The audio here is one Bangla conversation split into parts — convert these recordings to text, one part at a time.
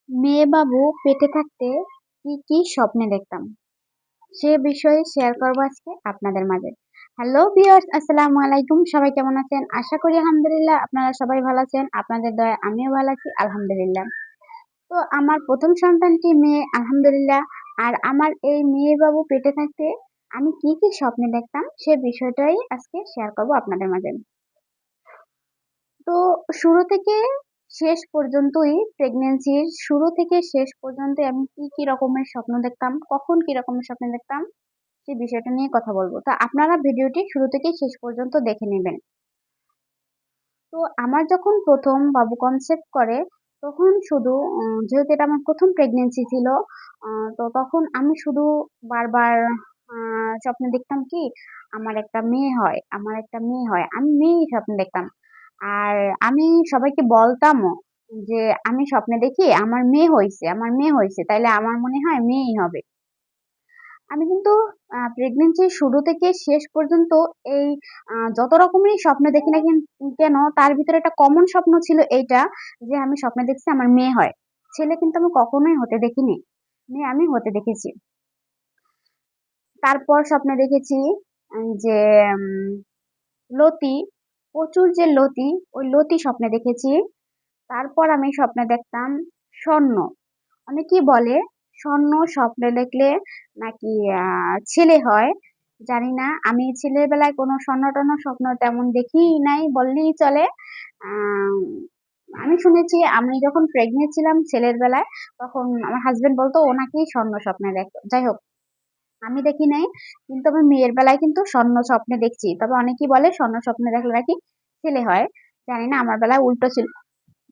মেয়েবাবু পেটে থাকতে কি কি স্বপ্নে দেখতাম সে বিষয়ে শেয়ার করবো আজকে আপনাদের মাঝে। হ্যালো ভিউয়ার্স, আসসালামু আলাইকুম। সবাই কেমন আছেন? আশা করি আলহামদুলিল্লাহ আপনারা সবাই ভালো আছেন। আপনাদের দয়ায় আমিও ভালো আছি আলহামদুলিল্লাহ। তো আমার প্রথম সন্তানটি মেয়ে আলহামদুলিল্লাহ। আর আমার এই মেয়েবাবু পেটে থাকতে আমি কি কি স্বপ্নে দেখতাম সে বিষয়টাই আজকে শেয়ার করবো আপনাদের মাঝে। তো শুরু থেকে শেষ পর্যন্তই প্রেগন্যান্সির শুরু থেকে শেষ পর্যন্ত আমি কি কি রকমের স্বপ্ন দেখতাম, কখন কি রকমের স্বপ্ন দেখতাম সেই বিষয়টা নিয়ে কথা বলবো। তো আপনারা ভিডিওটি শুরু থেকে শেষ পর্যন্ত দেখে নেবেন। তো আমার যখন প্রথম বাবু কনসেপ্ট করে তখন শুধু যেহেতু এটা আমার প্রথম প্রেগন্যান্সি ছিল, তো তখন আমি শুধু বারবার স্বপ্নে দেখতাম কি আমার একটা মেয়ে হয়, আমার একটা মেয়ে হয়, আমি মেয়েই স্বপ্নে দেখতাম। আর আমি সবাইকে বলতামও যে আমি স্বপ্নে দেখি আমার মেয়ে হইছে, আমার মেয়ে হইছে, তাইলে আমার মনে হয় মেয়েই হবে। আমি কিন্তু প্রেগন্যান্সির শুরু থেকে শেষ পর্যন্ত এই যত রকমেরই স্বপ্ন দেখি না কেন তার ভিতরে একটা কমন স্বপ্ন ছিল এইটা, যে আমি স্বপ্নে দেখছি আমার মেয়ে হয়। ছেলে কিন্তু আমি কখনোই হতে দেখিনি। মেয়ে আমি হতে দেখেছি। তারপর স্বপ্নে দেখেছি যে লতি, প্রচুর যে লতি, ওই লতি স্বপ্নে দেখেছি। তারপর আমি স্বপ্নে দেখতাম স্বর্ণ। অনেকেই বলে স্বর্ণ স্বপ্নে দেখলে নাকি ছেলে হয়। জানি না, আমি ছেলের বেলায় কোনো স্বর্ণ টর্ণ স্বপ্ন তেমন দেখি নাই বললেই চলে। আহ, আমি শুনেছি আমি যখন প্রেগনেন্ট ছিলাম ছেলের বেলায়, তখন আমার হাজবেন্ড বলতো ও নাকি স্বর্ণ স্বপ্নে দেখতো। যাই হোক, আমি দেখি নাই, কিন্তু আমি মেয়ের বেলায় কিন্তু স্বর্ণ স্বপ্নে দেখছি। তবে অনেকেই বলে স্বর্ণ স্বপ্নে দেখলে নাকি ছেলে হয়। জানি না, আমার বেলায় উল্টো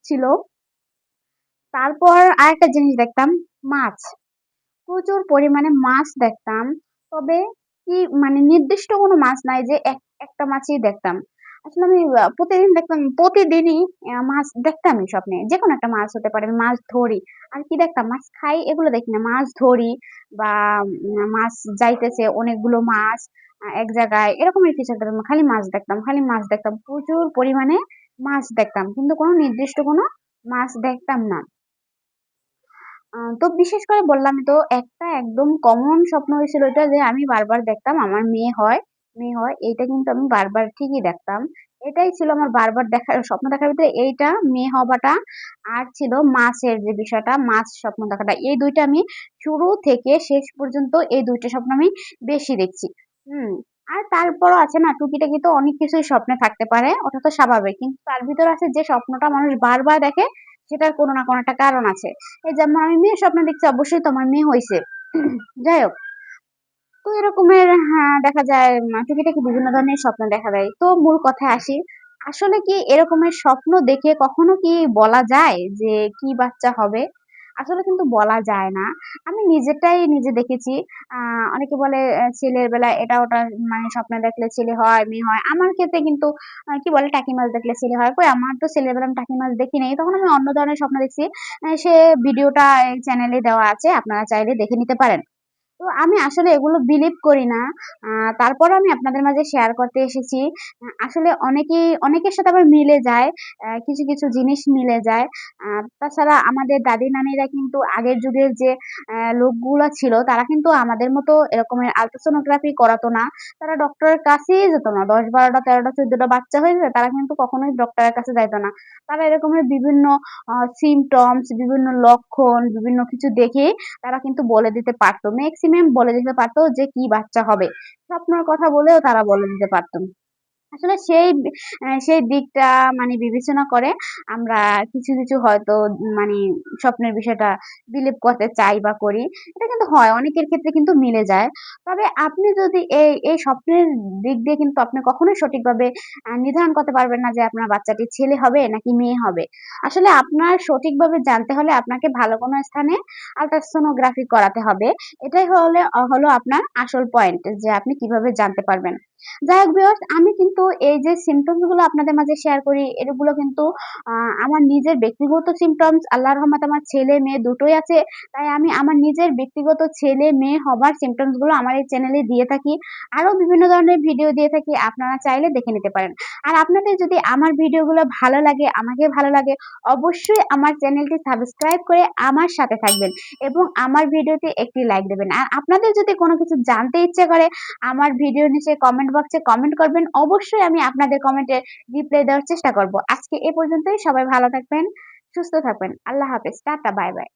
ছিল। তারপর আরেকটা জিনিস দেখতাম, মাছ। প্রচুর পরিমাণে মাছ দেখতাম। তবে কি মানে নির্দিষ্ট কোনো মাছ নাই যে একটা মাছই দেখতাম। আসলে আমি প্রতিদিন দেখতাম, প্রতিদিনই মাছ দেখতামই স্বপ্নে। যেকোনো একটা মাছ হতে পারে, আমি মাছ ধরি। আর কি দেখতাম, মাছ খাই এগুলো দেখি না, মাছ ধরি বা মাছ যাইতেছে অনেকগুলো মাছ এক জায়গায়, এরকমের কিছু একটা দেখতাম। খালি মাছ দেখতাম, খালি মাছ দেখতাম, প্রচুর পরিমাণে মাছ দেখতাম, কিন্তু কোনো নির্দিষ্ট কোনো মাছ দেখতাম না। তো বিশেষ করে বললাম তো, একটা একদম কমন স্বপ্ন হয়েছিল এটা, যে আমি বারবার দেখতাম আমার মেয়ে হয়, মেয়ে হয়। এইটা কিন্তু আমি বারবার ঠিকই দেখতাম। এটাই ছিল আমার বারবার দেখার স্বপ্ন দেখার ভিতরে, এইটা মেয়ে হবাটা। আর ছিল মাছের যে বিষয়টা, মাছ স্বপ্ন দেখাটা। এই দুইটা আমি শুরু থেকে শেষ পর্যন্ত এই দুইটা স্বপ্ন আমি বেশি দেখছি। হুম। আর তারপরও আছে না, টুকিটাকি তো অনেক কিছুই স্বপ্নে থাকতে পারে, ওটা তো স্বাভাবিক, কিন্তু তার ভিতরে আছে যে স্বপ্নটা মানুষ বারবার দেখে, সেটার কোনো না কোনো একটা কারণ আছে। এই যেমন আমি মেয়ের স্বপ্ন দেখছি, অবশ্যই তো আমার মেয়ে হয়েছে। যাই হোক, তো এরকমের হ্যাঁ দেখা যায়, টুকিটাকি বিভিন্ন ধরনের স্বপ্ন দেখা দেয়। তো মূল কথায় আসি, আসলে কি এরকমের স্বপ্ন দেখে কখনো কি বলা যায় যে কি বাচ্চা হবে? আসলে কিন্তু বলা যায় না। আমি নিজেরটাই নিজে দেখেছি। অনেকে বলে ছেলের বেলায় এটা ওটা, মানে স্বপ্নে দেখলে ছেলে হয় মেয়ে হয়। আমার ক্ষেত্রে কিন্তু কি বলে টাকি মাছ দেখলে ছেলে হয়। কই, আমার তো ছেলের বেলায় আমি টাকি মাছ দেখি নাই। তখন আমি অন্য ধরনের স্বপ্ন দেখছি। সে ভিডিওটা এই চ্যানেলে দেওয়া আছে, আপনারা চাইলে দেখে নিতে পারেন। তো আমি আসলে এগুলো বিলিভ করি না। তারপরও আমি আপনাদের মাঝে শেয়ার করতে এসেছি। আসলে অনেকের সাথে আবার মিলে যায়। কিছু, কিছু জিনিস মিলে যায়। তাছাড়া আমাদের দাদি-নানিরা কিন্তু আগের যুগের যে লোকগুলা ছিল, তারা কিন্তু আমাদের মতো এরকমের আল্ট্রাসোনোগ্রাফি করাতো না। তারা ডক্টরের কাছেই যেত না। ১০, ১২টা, ১৩টা, ১৪টা বাচ্চা হয়ে যায়, তারা কিন্তু কখনোই ডক্টরের কাছে যাইত না। তারা এরকমের বিভিন্ন সিম্পটমস, বিভিন্ন লক্ষণ, বিভিন্ন কিছু দেখে তারা কিন্তু বলে দিতে পারতো। মেক্সিমাম বলে দিতে পারতো যে কি বাচ্চা হবে। স্বপ্নের কথা বলেও তারা বলে দিতে পারত। আসলে সেই দিকটা মানে বিবেচনা করে আমরা কিছু, কিছু হয়তো মানে স্বপ্নের বিষয়টা বিলিভ করতে চাই বা করি। এটা কিন্তু হয়, অনেকের ক্ষেত্রে কিন্তু মিলে যায়। তবে আপনি যদি এই স্বপ্নের দিক দিয়ে কিন্তু আপনি কখনোই সঠিকভাবে নির্ধারণ করতে পারবেন না যে আপনার বাচ্চাটি ছেলে হবে নাকি মেয়ে হবে। আসলে আপনার সঠিকভাবে জানতে হলে আপনাকে ভালো কোনো স্থানে আল্ট্রাসোনোগ্রাফি করাতে হবে। এটাই হলো আপনার আসল পয়েন্ট, যে আপনি কিভাবে জানতে পারবেন। যাই হোক ভিউয়ার্স, আমি কিন্তু কিন্তু এই যে symptoms গুলো আপনাদের মাঝে শেয়ার করি, এগুলো কিন্তু আমার নিজের ব্যক্তিগত symptoms। আল্লাহর রহমতে আমার ছেলে-মেয়ে দুটোই আছে। তাই আমি আমার নিজের ব্যক্তিগত ছেলে-মেয়ে হবার symptoms গুলো আমার এই চ্যানেলে দিয়ে থাকি। আরো বিভিন্ন ধরনের ভিডিও দিয়ে থাকি। আপনারা চাইলে দেখে নিতে পারেন। আর আপনাদের যদি আমার ভিডিওগুলো ভালো লাগে, আমাকে ভালো লাগে, অবশ্যই আমার চ্যানেলটি সাবস্ক্রাইব করে আমার সাথে থাকবেন এবং আমার ভিডিওতে একটি লাইক দেবেন। আর আপনাদের যদি কোনো কিছু জানতে ইচ্ছে করে, আমার ভিডিওর নিচে কমেন্ট বক্সে কমেন্ট করবেন। অবশ্যই আমি আপনাদের কমেন্টে রিপ্লাই দেওয়ার চেষ্টা করব। আজকে এ পর্যন্তই। সবাই ভালো থাকবেন, সুস্থ থাকবেন। আল্লাহ হাফেজ। Tata, bye bye.